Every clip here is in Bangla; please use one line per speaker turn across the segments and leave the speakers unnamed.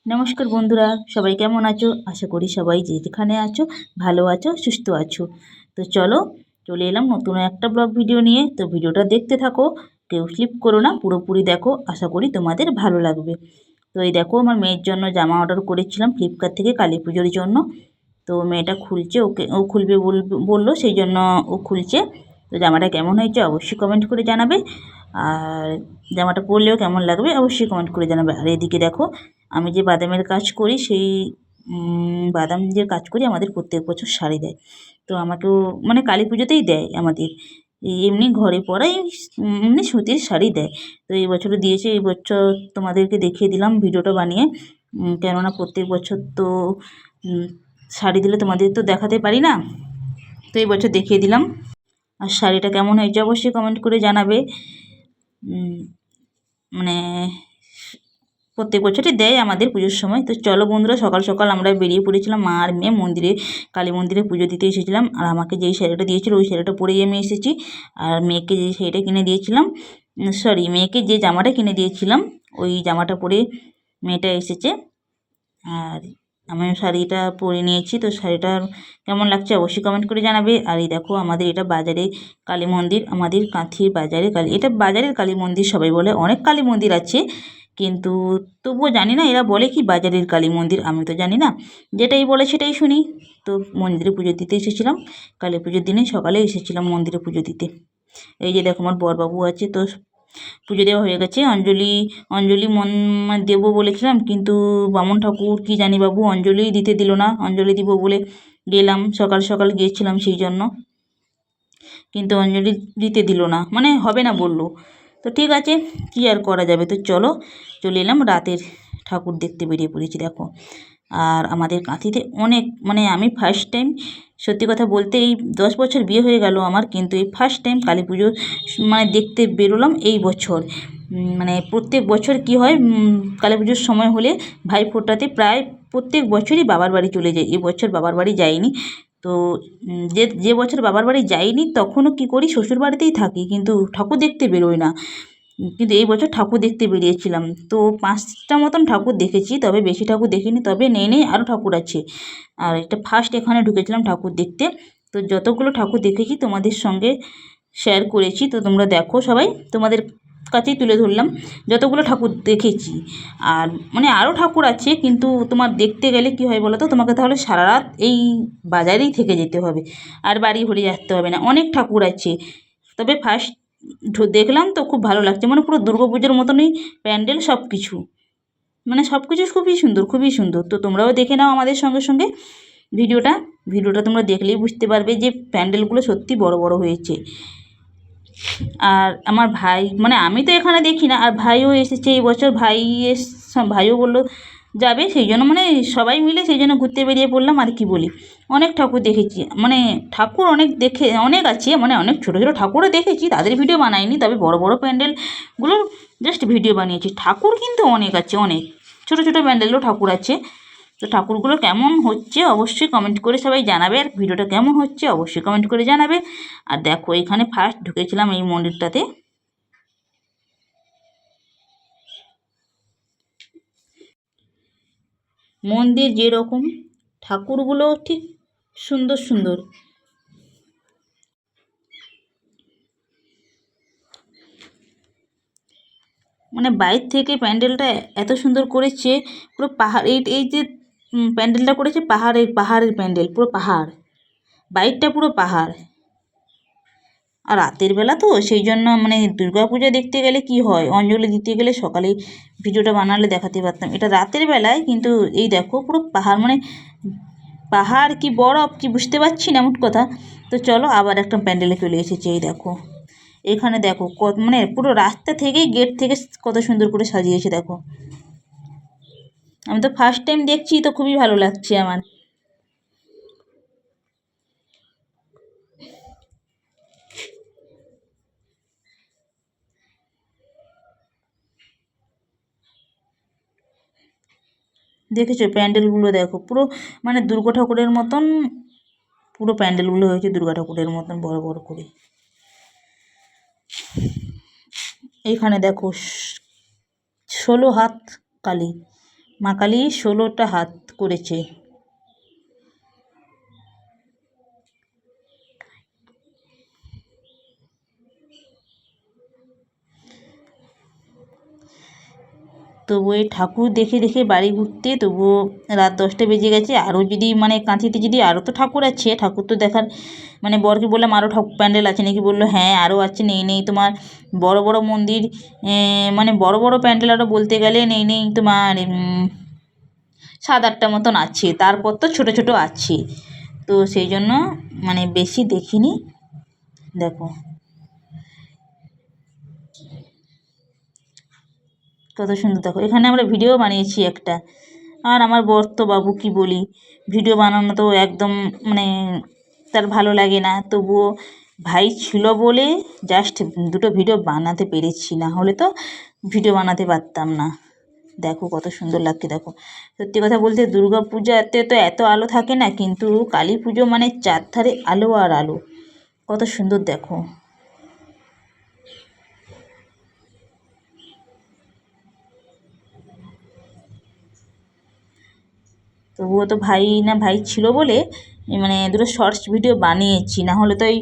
নমস্কার বন্ধুরা, সবাই কেমন আছো? আশা করি সবাই যে যেখানে আছো ভালো আছো, সুস্থ আছো। তো চলে এলাম নতুন একটা ব্লগ ভিডিও নিয়ে। তো ভিডিওটা দেখতে থাকো, কেউ স্লিপ করো না, পুরোপুরি দেখো। আশা করি তোমাদের ভালো লাগবে। তো এই দেখো, আমার মেয়ের জন্য জামা অর্ডার করেছিলাম ফ্লিপকার্ট থেকে কালী পুজোর জন্য। তো মেয়েটা খুলছে, ও খুলবে বললো, সেই জন্য ও খুলছে। তো জামাটা কেমন হয়েছে অবশ্যই কমেন্ট করে জানাবে। আর জামাটা পরলেও কেমন লাগবে অবশ্যই কমেন্ট করে জানাবে। আর এদিকে দেখো, আমি যে বাদামের কাজ করি, সেই বাদাম যে কাজ করি আমাদের প্রত্যেক বছর শাড়ি দেয়। তো আমাকেও মানে কালী পুজোতেই দেয় আমাদের, এমনি ঘরে পরাই এমনি সুতির শাড়ি দেয়। তো এই বছরও দিয়েছে। এই বছর তোমাদেরকে দেখিয়ে দিলাম ভিডিওটা বানিয়ে, কেননা প্রত্যেক বছর তো শাড়ি দিলে তোমাদের তো দেখাতে পারি না। তো এই বছর দেখিয়ে দিলাম। আর শাড়িটা কেমন হয়েছে অবশ্যই কমেন্ট করে জানাবে। মানে প্রত্যেক বছরই দেয় আমাদের পুজোর সময়। তো চলো বন্ধুরা, সকাল সকাল আমরা বেরিয়ে পড়েছিলাম, মা আর মেয়ে মন্দিরে, কালী মন্দিরে পুজো দিতে এসেছিলাম। আর আমাকে যেই শাড়িটা দিয়েছিল ওই শাড়িটা পরেই আমি এসেছি। আর মেয়েকে যেই শাড়িটা কিনে দিয়েছিলাম, মেয়েকে যে জামাটা কিনে দিয়েছিলাম ওই জামাটা পরে মেয়েটা এসেছে। আর আমি শাড়িটা পরে নিয়েছি। তো শাড়িটার কেমন লাগছে অবশ্যই কমেন্ট করে জানাবে। আর এই দেখো, আমাদের এটা বাজারে কালী মন্দির, আমাদের কাঁথির বাজারে এটা বাজারের কালী মন্দির সবাই বলে। অনেক কালী মন্দির আছে, কিন্তু তবুও জানি না এরা বলে কি বাজারের কালী মন্দির, আমি তো জানি না, যেটাই বলে সেটাই শুনি। তো মন্দিরে পুজো দিতে এসেছিলাম, কালী পুজোর দিনে সকালে এসেছিলাম মন্দিরে পুজো দিতে। এই যে দেখো, আমার বরবাবু আছে। তো পুজো দেওয়া হয়ে গেছে। অঞ্জলি দেবো বলেছিলাম, কিন্তু বামুন ঠাকুর কি জানি বাবু অঞ্জলিই দিতে দিল না। অঞ্জলি দিব বলে গেলাম, সকাল সকাল গিয়েছিলাম সেই জন্য, কিন্তু অঞ্জলি দিতে দিল না, মানে হবে না বললো। তো ঠিক আছে, কী আর করা যাবে। তো চলে এলাম রাতের ঠাকুর দেখতে, বেরিয়ে পড়েছি দেখো। আর আমাদের কাঁথিতে অনেক, মানে আমি ফার্স্ট টাইম, সত্যি কথা বলতে এই 10 বছর বিয়ে হয়ে গেল আমার, কিন্তু এই ফার্স্ট টাইম কালী পুজো মানে দেখতে বেরোলাম এই বছর। মানে প্রত্যেক বছর কি হয়, কালী পুজোর সময় হলে ভাইফোঁটাতে প্রায় প্রত্যেক বছরই বাবার বাড়ি চলে যাই। এবছর বাবার বাড়ি যাইনি। তো যে বছর বাবার বাড়ি যাইনি তখনও কি করি, শ্বশুর বাড়িতেই থাকি, কিন্তু ঠাকুর দেখতে বেরোই না। কিন্তু এই বছর ঠাকুর দেখতে বেরিয়েছিলাম। তো 5টা মতন ঠাকুর দেখেছি, তবে বেশি ঠাকুর দেখিনি, তবে নেই আরও ঠাকুর আছে। আর এটা ফার্স্ট এখানে ঢুকেছিলাম ঠাকুর দেখতে। তো যতগুলো ঠাকুর দেখেছি তোমাদের সঙ্গে শেয়ার করেছি, তো তোমরা দেখো সবাই, তোমাদের কাছেই তুলে ধরলাম যতগুলো ঠাকুর দেখেছি। আর মানে আরও ঠাকুর আছে, কিন্তু তোমার দেখতে গেলে কি হয় বলো তো, তোমাকে তাহলে সারা রাত এই বাজারেই থেকে যেতে হবে, আর বাড়ি ঘুরে আসতে হবে না। অনেক ঠাকুর আছে, তবে ফার্স্ট দেখলাম তো খুব ভালো লাগছে, মানে পুরো দুর্গাপুজোর মতনই প্যান্ডেল, সব কিছু, মানে সব কিছু খুবই সুন্দর, খুবই সুন্দর। তো তোমরাও দেখে নাও আমাদের সঙ্গে সঙ্গে ভিডিওটা তোমরা দেখলেই বুঝতে পারবে যে প্যান্ডেলগুলো সত্যি বড় বড় হয়েছে। আর আমার ভাই, মানে আমি তো এখানে দেখি না, আর ভাইও এসেছে এই বছর। ভাইও বললো যাবে, সেই জন্য মানে সবাই মিলে সেই জন্য ঘুরতে বেরিয়ে পড়লাম। আর কি বলি, অনেক ঠাকুর দেখেছি, মানে ঠাকুর অনেক আছে, মানে অনেক ছোটো ছোটো ঠাকুরও দেখেছি, তাদের ভিডিও বানাইনি, তবে বড় বড় প্যান্ডেলগুলো জাস্ট ভিডিও বানিয়েছি। ঠাকুর কিন্তু অনেক আছে, অনেক ছোটো ছোটো প্যান্ডেলও ঠাকুর আছে। তো ঠাকুরগুলো কেমন হচ্ছে অবশ্যই কমেন্ট করে সবাই জানাবে, আর ভিডিওটা কেমন হচ্ছে অবশ্যই কমেন্ট করে জানাবে। আর দেখো, এখানে ফার্স্ট ঢুকেছিলাম এই মন্দিরটাতে। মন্দির যেরকম, ঠাকুরগুলো ঠিক সুন্দর সুন্দর। মানে বাইরে থেকে প্যান্ডেলটা এত সুন্দর করেছে, পুরো পাহাড়, এই যে প্যান্ডেলটা করেছে পাহাড়ের প্যান্ডেল, পুরো পাহাড়, বাইরটা পুরো পাহাড়। আর রাতের বেলা তো সেই জন্য, মানে দুর্গা পূজা দেখতে গেলে কি হয়, অঞ্জলি দিতে গেলে সকালে ভিডিওটা বানালে দেখাতে পারতাম, এটা রাতের বেলায়। কিন্তু এই দেখো পুরো পাহাড়, মানে পাহাড় কি বরফ কি বুঝতে পারছি না, মোট কথা। তো চলো আবার একটা প্যান্ডেলে চলে এসেছি। এই দেখো, এখানে দেখো মানে পুরো রাস্তা থেকেই, গেট থেকে কত সুন্দর করে সাজিয়েছে দেখো। আমি তো ফার্স্ট টাইম দেখছি, তো খুবই ভালো লাগছে আমার। দেখেছো প্যান্ডেলগুলো দেখো, পুরো মানে দুর্গা ঠাকুরের মতন পুরো প্যান্ডেলগুলো হয়েছে, দুর্গা ঠাকুরের মতন বড় বড় করে। এইখানে দেখো 16 হাত কালী, মা কালী 16টা হাত করেছে। তবু এই ঠাকুর দেখে দেখে বাড়ি ঘুরতে তবুও রাত 10টা বেজে গেছে। আরও যদি মানে কাঁথিতে যদি আরও তো ঠাকুর আছে, ঠাকুর তো দেখার মানে বরকে বললাম আরও ঠাকুর প্যান্ডেল আছে নাকি, বললো হ্যাঁ আরও আছে, নেই নেই তোমার বড় বড় মন্দির, মানে বড় বড় প্যান্ডেল আরও বলতে গেলে নেই নেই তোমার 7-8টা মতন আছে, তারপর তো ছোট ছোট আছে। তো সেই জন্য মানে বেশি দেখিনি। দেখো কত সুন্দর, দেখো এখানে আমরা ভিডিও বানিয়েছি একটা। আর আমার বর তো বাবু কি বলি, ভিডিও বানানো তো একদম মানে তার ভালো লাগে না, তবুও ভাই ছিল বলে জাস্ট দুটো ভিডিও বানাতে পেরেছি, না হলে তো ভিডিও বানাতে পারতাম না। দেখো কত সুন্দর লাগছে। দেখো সত্যি কথা বলতে দুর্গা পূজাতে তো এত আলো থাকে না, কিন্তু কালী পুজো মানে চারধারে আলো আর আলো, কত সুন্দর দেখো। তবুও তো ভাই ছিল বলে মানে দুটো শর্টস ভিডিও বানিয়েছি, না হলে তো এই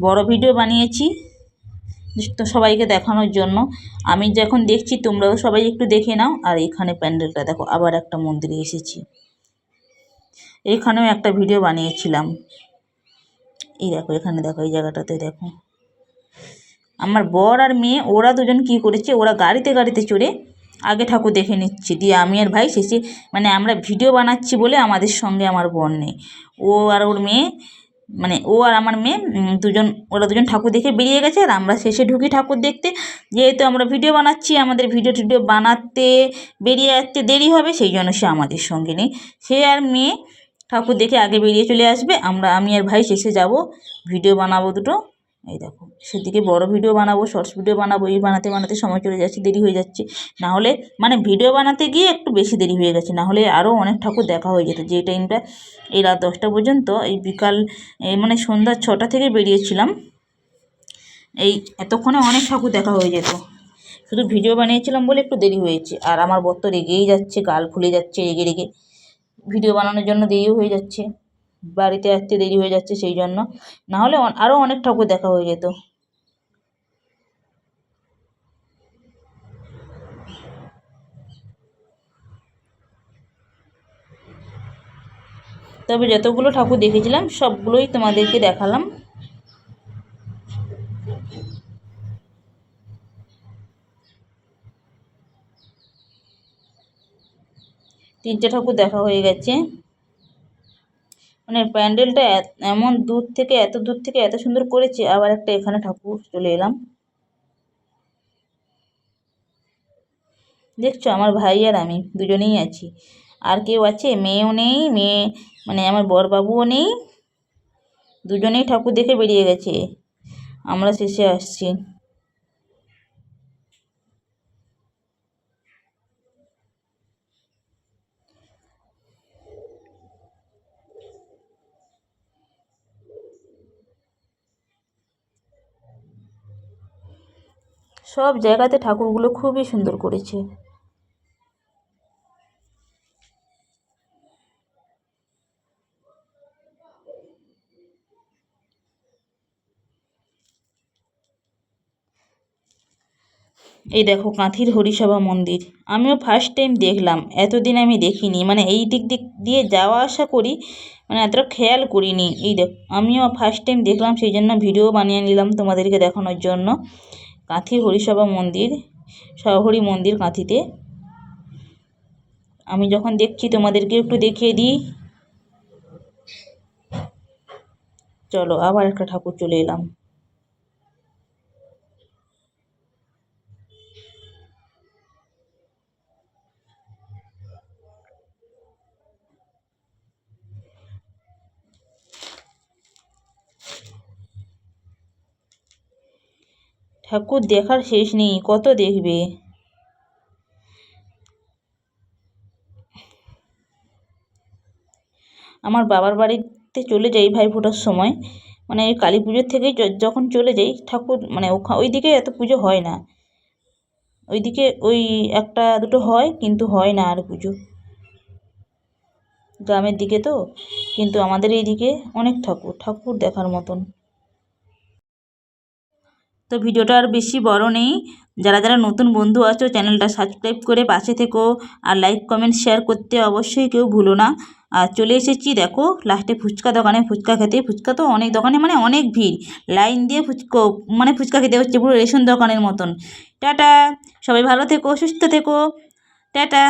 বড় ভিডিও বানিয়েছি তো সবাইকে দেখানোর জন্য। আমি যখন দেখছি তোমরাও সবাই একটু দেখে নাও। আর এখানে প্যান্ডেলটা দেখো, আবার একটা মন্দিরে এসেছি, এখানেও একটা ভিডিও বানিয়েছিলাম। এই দেখো এখানে দেখো, এই জায়গাটাতে দেখো আমার বর আর মেয়ে ওরা দুজন কি করেছে, ওরা গাড়িতে চড়ে আগে ঠাকুর দেখে নিচ্ছে, দিয়ে আমি আর ভাই শেষে মানে আমরা ভিডিও বানাচ্ছি বলে আমাদের সঙ্গে আমার বর নেই, ও আর ওর মেয়ে মানে ও আর আমার মেয়ে ওরা দুজন ঠাকুর দেখে বেরিয়ে গেছে, আর আমরা শেষে ঢুকি ঠাকুর দেখতে। যেহেতু আমরা ভিডিও বানাচ্ছি, আমাদের ভিডিও বানাতে বেরিয়ে আসতে দেরি হবে, সেই জন্য সে আমাদের সঙ্গে নেই। সে আর মেয়ে ঠাকুর দেখে আগে বেরিয়ে চলে আসবে, আমি আর ভাই শেষে যাব, ভিডিও বানাবো দুটো। এই দেখো সেদিকে বড় ভিডিও বানাবো, শর্টস ভিডিও বানাবো, এই বানাতে বানাতে সময় চলে যাচ্ছে, দেরি হয়ে যাচ্ছে। না হলে মানে ভিডিও বানাতে গিয়ে একটু বেশি দেরি হয়ে গেছে, না হলে আরও অনেক ঠাকুর দেখা হয়ে যেত। যে টাইমটা এই রাত 10টা পর্যন্ত, এই বিকাল মানে সন্ধ্যা 6টা থেকে বেরিয়েছিলাম, এই এতক্ষণে অনেক ঠাকুর দেখা হয়ে যেত। শুধু ভিডিও বানিয়েছিলাম বলে একটু দেরি হয়েছে। আর আমার বর তো রেগেই যাচ্ছে, গাল ফুলে যাচ্ছে রেগে রেগে, ভিডিও বানানোর জন্য দেরিও হয়ে যাচ্ছে, বাড়িতে আসতে দেরি হয়ে যাচ্ছে, সেই জন্য। না হলে আরও অনেক ঠাকুর দেখা হয়ে যেত। তবে যতগুলো ঠাকুর দেখেছিলাম সবগুলোই তোমাদেরকে দেখালাম। তিনটে ঠাকুর দেখা হয়ে গেছে। মানে প্যান্ডেলটা এমন এত দূর থেকে এত সুন্দর করেছে। আবার একটা এখানে ঠাকুর চলে এলাম, দেখছো আমার ভাই আর আমি দুজনেই আছি, আর কেউ আছে? মেয়েও নেই, মেয়ে মানে আমার বরবাবুও নেই, দুজনেই ঠাকুর দেখে বেরিয়ে গেছে, আমরা শেষে আসছি। সব জায়গাতে ঠাকুরগুলো খুবই সুন্দর করেছে। এই দেখো কাঁথির হরিসভা মন্দির, আমিও ফার্স্ট টাইম দেখলাম, এতদিন আমি দেখিনি, মানে এই দিক দিয়ে যাওয়া আসা করি, মানে এতটা খেয়াল করিনি। এই দেখ আমিও ফার্স্ট টাইম দেখলাম, সেই জন্য ভিডিও বানিয়ে নিলাম তোমাদেরকে দেখানোর জন্য। কাঁথির হরিসভা মন্দির, শহরী মন্দির কাঁথিতে। আমি যখন দেখছি তোমাদেরকে একটু দেখিয়ে দিই। চলো আবার একটা ঠাকুর চলে এলাম। ঠাকুর দেখার শেষ নেই, কত দেখবে। আমার বাবার বাড়িতে চলে যাই ভাইফোঁটার সময়, মানে এই কালী পুজোর থেকেই যখন চলে যাই ঠাকুর মানে ওইদিকে এত পুজো হয় না, ওইদিকে ওই একটা দুটো হয়, কিন্তু হয় না আর পুজো। গ্রামের দিকে তো, কিন্তু আমাদের এইদিকে অনেক ঠাকুর ঠাকুর দেখার মতন। তো ভিডিওটা আর বেশি বড় নেই, যারা যারা নতুন বন্ধু আছো চ্যানেলটা সাবস্ক্রাইব করে পাশে থেকো, আর লাইক কমেন্ট শেয়ার করতে অবশ্যই কেউ ভুলো না। আর চলে এসেছি দেখো লাস্টে ফুচকা দোকানে ফুচকা খেতে। ফুচকা তো অনেক দোকানে মানে অনেক ভিড়, লাইন দিয়ে ফুচকা খেতে হচ্ছে পুরো রেশন দোকানের মতন। টাটা, সবাই ভালো থেকো সুস্থ থেকো, টাটা।